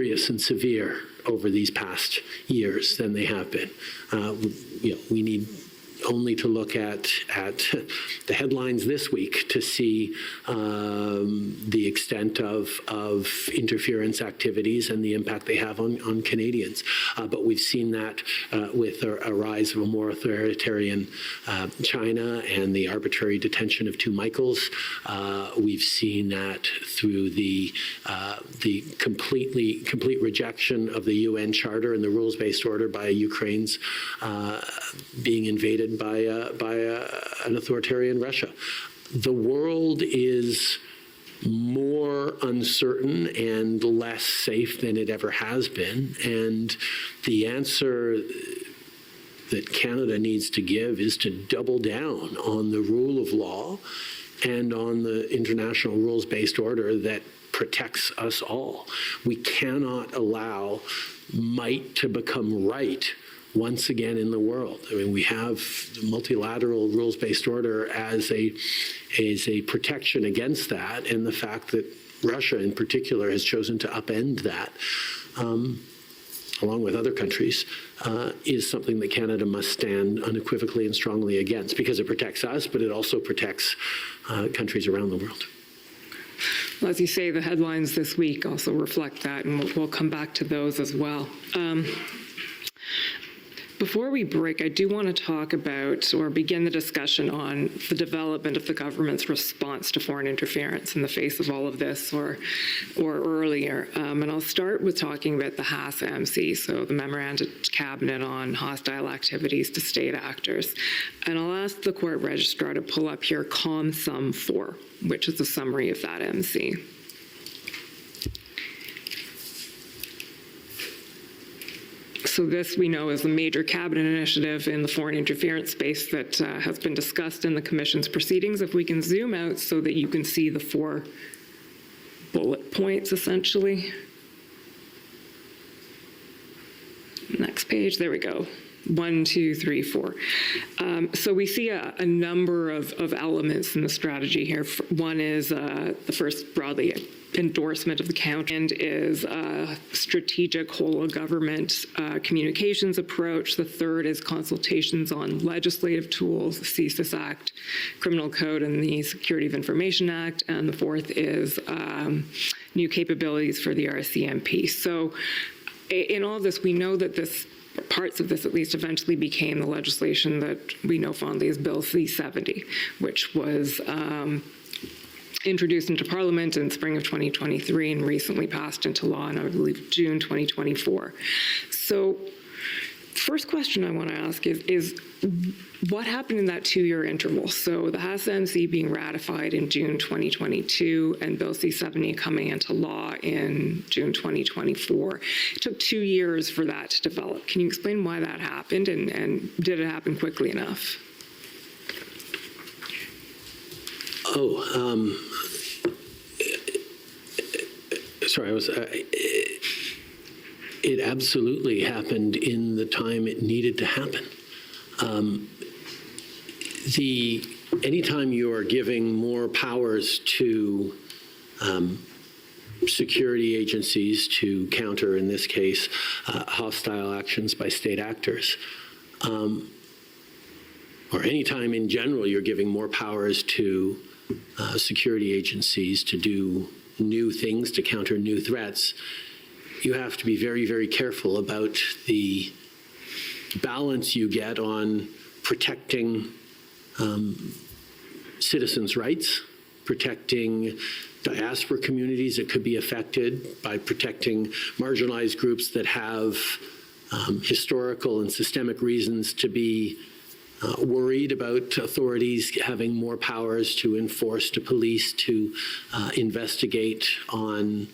serious and severe over these past years than they have been. We need only to look at the headlines this week to see the extent of interference activities and the impact they have on Canadians. But we've seen that with a rise of a more authoritarian China and the arbitrary detention of two Michaels. We've seen that through the complete rejection of the UN Charter and the rules-based order by Ukraine's being invaded by an authoritarian Russia. The world is more uncertain and less safe than it ever has been, and the answer that Canada needs to give is to double down on the rule of law and on the international rules-based order that protects us all. We cannot allow might to become right once again in the world. I mean, we have the multilateral rules-based order as a protection against that, and the fact that Russia in particular has chosen to upend that, along with other countries, is something that Canada must stand unequivocally and strongly against, because it protects us, but it also protects countries around the world. Well, as you say, the headlines this week also reflect that, and we'll come back to those as well. Before we break, I do want to talk about or begin the discussion on the development of the government's response to foreign interference in the face of all of this or earlier. And I'll start with talking about the HAS-MC, so the Memorandum Cabinet on Hostile Activities to State Actors. And I'll ask the court registrar to pull up here COM Sum 4, which is a summary of that MC. So this, we know, is a major cabinet initiative in the foreign interference space that has been discussed in the Commission's proceedings. If we can zoom out so that you can see the 4 bullet points, essentially. Next page, there we go. 1, 2, 3, 4. So we see a number of elements in the strategy here. One is the first broadly endorsement of the counter, and is a strategic whole of government communications approach. The third is consultations on legislative tools, the CSIS Act, Criminal Code, and the Security of Information Act. And the fourth is new capabilities for the RCMP. So in all of this, we know that parts of this at least eventually became the legislation that we know fondly as Bill C-70, which was introduced into Parliament in spring of 2023 and recently passed into law in, I believe, June 2024. So first question I want to ask is what happened in that 2-year interval? So the HAS-MC being ratified in June 2022 and Bill C-70 coming into law in June 2024. It took 2 years for that to develop. Can you explain why that happened, and did it happen quickly enough? Sorry, it absolutely happened in the time it needed to happen. Anytime you are giving more powers to security agencies to counter, in this case, hostile actions by state actors, or anytime in general you're giving more powers to security agencies to do new things, to counter new threats, you have to be very, very careful about the balance you get on protecting citizens' rights, protecting diaspora communities that could be affected, by protecting marginalized groups that have historical and systemic reasons to be worried about authorities having more powers to enforce, to police, to investigate on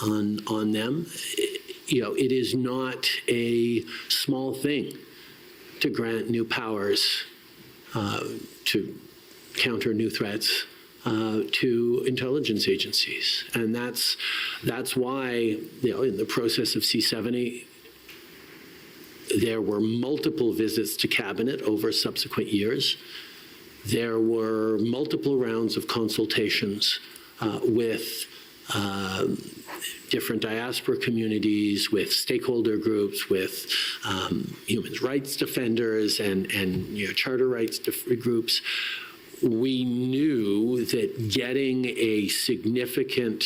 them. It is not a small thing to grant new powers to counter new threats to intelligence agencies, and that's why in the process of C-70. There were multiple visits to cabinet over subsequent years. There were multiple rounds of consultations with different diaspora communities, with stakeholder groups, with human rights defenders and charter rights groups, we knew that getting a significant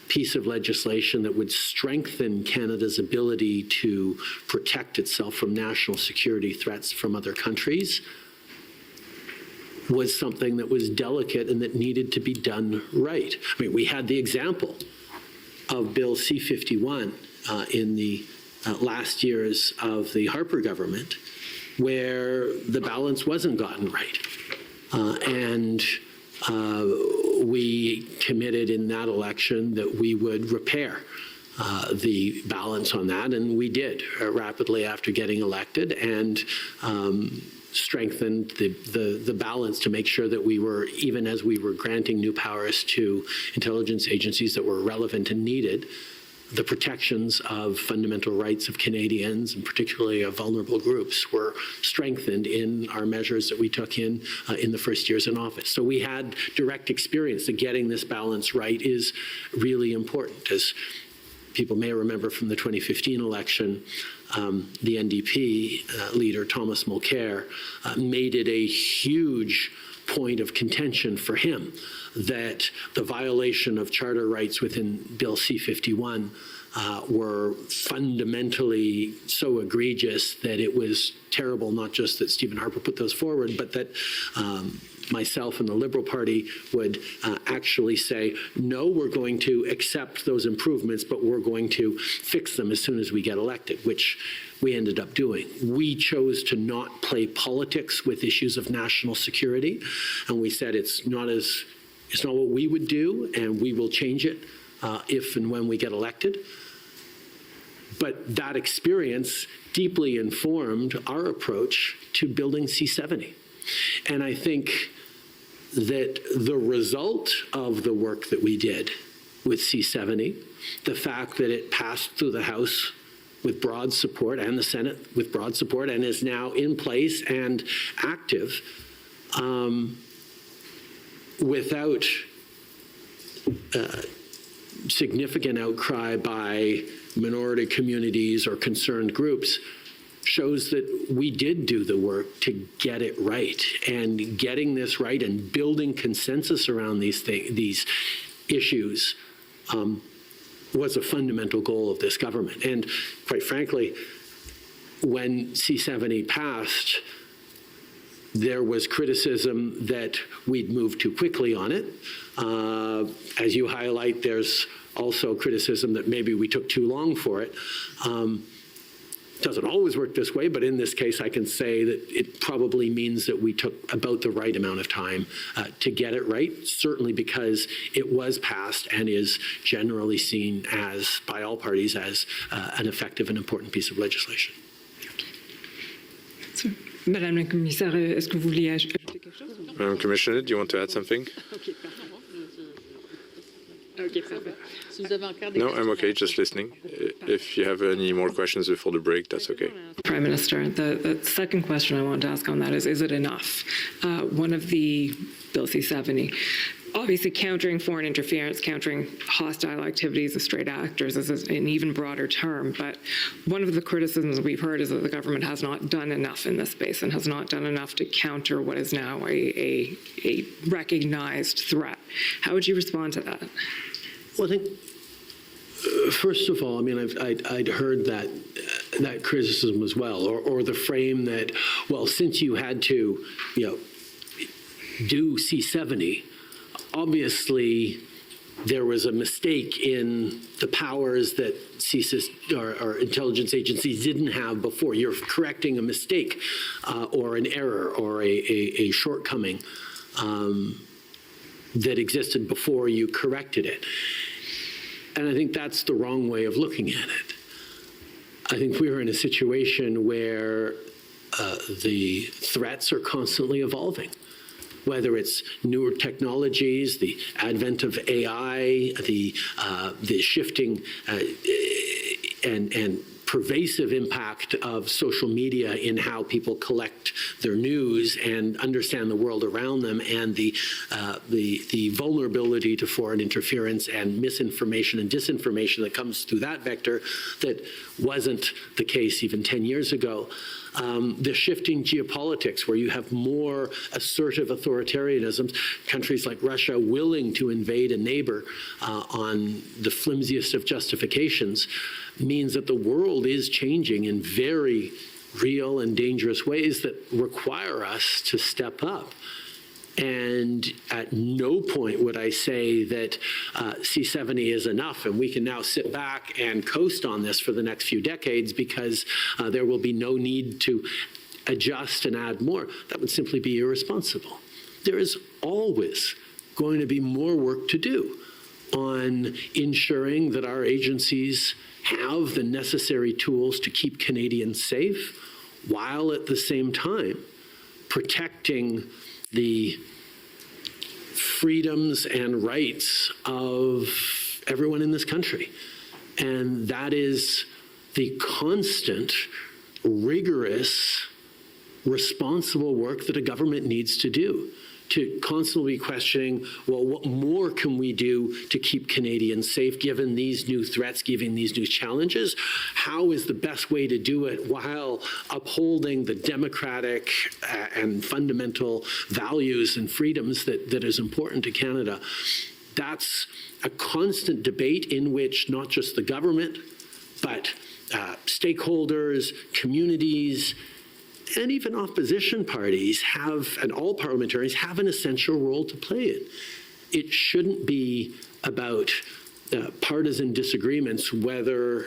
piece of legislation that would strengthen Canada's ability to protect itself from national security threats from other countries was something that was delicate and that needed to be done right. I mean, we had the example of Bill C-51 in the last years of the Harper government, where the balance wasn't gotten right. We committed in that election that we would repair the balance on that, and we did rapidly after getting elected, and strengthened the balance to make sure that we were, even as we were granting new powers to intelligence agencies that were relevant and needed, the protections of fundamental rights of Canadians, and particularly of vulnerable groups, were strengthened in our measures that we took in the first years in office. So we had direct experience that getting this balance right is really important. As people may remember from the 2015 election, the NDP leader, Thomas Mulcair, made it a huge point of contention for him that the violation of charter rights within Bill C-51 were fundamentally so egregious that it was terrible, not just that Stephen Harper put those forward, but that myself and the Liberal Party would actually say, no, we're going to accept those improvements, but we're going to fix them as soon as we get elected, which we ended up doing. We chose to not play politics with issues of national security, and we said it's not what we would do, and we will change it if and when we get elected. But that experience deeply informed our approach to building C-70. And I think that the result of the work that we did with C-70, the fact that it passed through the House with broad support and the Senate with broad support and is now in place and active, without significant outcry by minority communities or concerned groups, shows that we did do the work to get it right. And getting this right and building consensus around these issues was a fundamental goal of this government. And quite frankly, when C-70 passed, there was criticism that we'd moved too quickly on it. As you highlight, there's also criticism that maybe we took too long for it. Doesn't always work this way, but in this case, I can say that it probably means that we took about the right amount of time to get it right, certainly because it was passed and is generally seen as, by all parties, as an effective and important piece of legislation. Madame la Commissaire, est-ce que vous vouliez ajouter quelque chose? Madam Commissioner, do you want to add something? Okay, perfect. No, I'm okay, just listening. If you have any more questions before the break, that's okay. Prime Minister, the second question I want to ask on that is it enough? One of the Bill C-70, obviously countering foreign interference, countering hostile activities of straight actors is an even broader term, but one of the criticisms we've heard is that the government has not done enough in this space and has not done enough to counter what is now a recognized threat. How would you respond to that? Well, I think, first of all, I mean, I'd heard that criticism as well, or the frame that, well, since you had to, do C-70, obviously there was a mistake in the powers that CSIS or intelligence agencies didn't have before. You're correcting a mistake or an error or a shortcoming that existed before you corrected it. And I think that's the wrong way of looking at it. I think we're in a situation where the threats are constantly evolving, whether it's newer technologies, the advent of AI, the shifting and pervasive impact of social media in how people collect their news and understand the world around them, and the vulnerability to foreign interference and misinformation and disinformation that comes through that vector that wasn't the case even 10 years ago. The shifting geopolitics, where you have more assertive authoritarianisms, countries like Russia willing to invade a neighbor on the flimsiest of justifications, means that the world is changing in very real and dangerous ways that require us to step up. And at no point would I say that C-70 is enough and we can now sit back and coast on this for the next few decades because there will be no need to adjust and add more. That would simply be irresponsible. There is always going to be more work to do on ensuring that our agencies have the necessary tools to keep Canadians safe, while at the same time protecting the freedoms and rights of everyone in this country. And that is the constant, rigorous, responsible work that a government needs to do, to constantly be questioning, well, what more can we do to keep Canadians safe given these new threats, given these new challenges? How is the best way to do it while upholding the democratic and fundamental values and freedoms that is important to Canada? That's a constant debate in which not just the government, but stakeholders, communities, and even opposition parties and all parliamentarians have an essential role to play in. It shouldn't be about partisan disagreements, whether,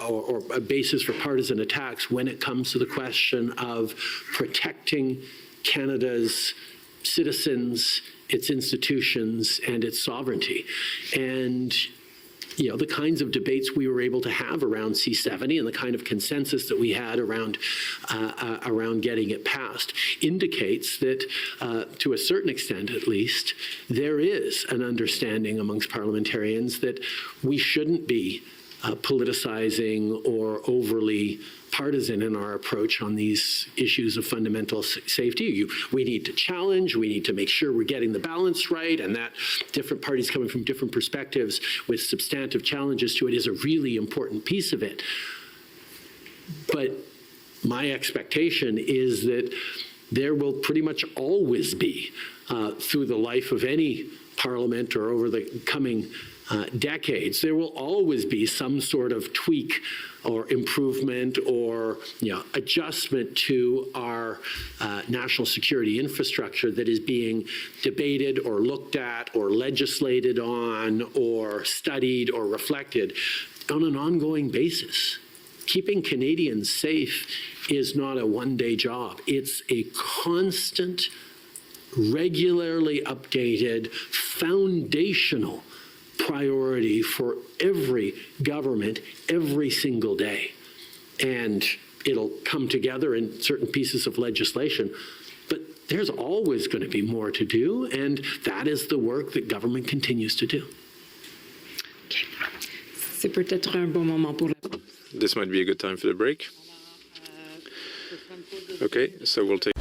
or a basis for partisan attacks when it comes to the question of protecting Canada's citizens, its institutions, and its sovereignty. And the kinds of debates we were able to have around C-70 and the kind of consensus that we had around getting it passed indicates that, to a certain extent at least, there is an understanding amongst parliamentarians that we shouldn't be politicizing or overly partisan in our approach on these issues of fundamental safety. We need to challenge, we need to make sure we're getting the balance right, and that different parties coming from different perspectives with substantive challenges to it is a really important piece of it. But my expectation is that there will pretty much always be, through the life of any parliament or over the coming decades, there will always be some sort of tweak or improvement or adjustment to our national security infrastructure that is being debated or looked at or legislated on or studied or reflected on an ongoing basis. Keeping Canadians safe is not a one-day job. It's a constant, regularly updated, foundational priority for every government every single day. And it'll come together in certain pieces of legislation. But there's always going to be more to do, and that is the work that government continues to do. C'est peut-être un bon moment pour This might be a good time for the break. Okay, so we'll take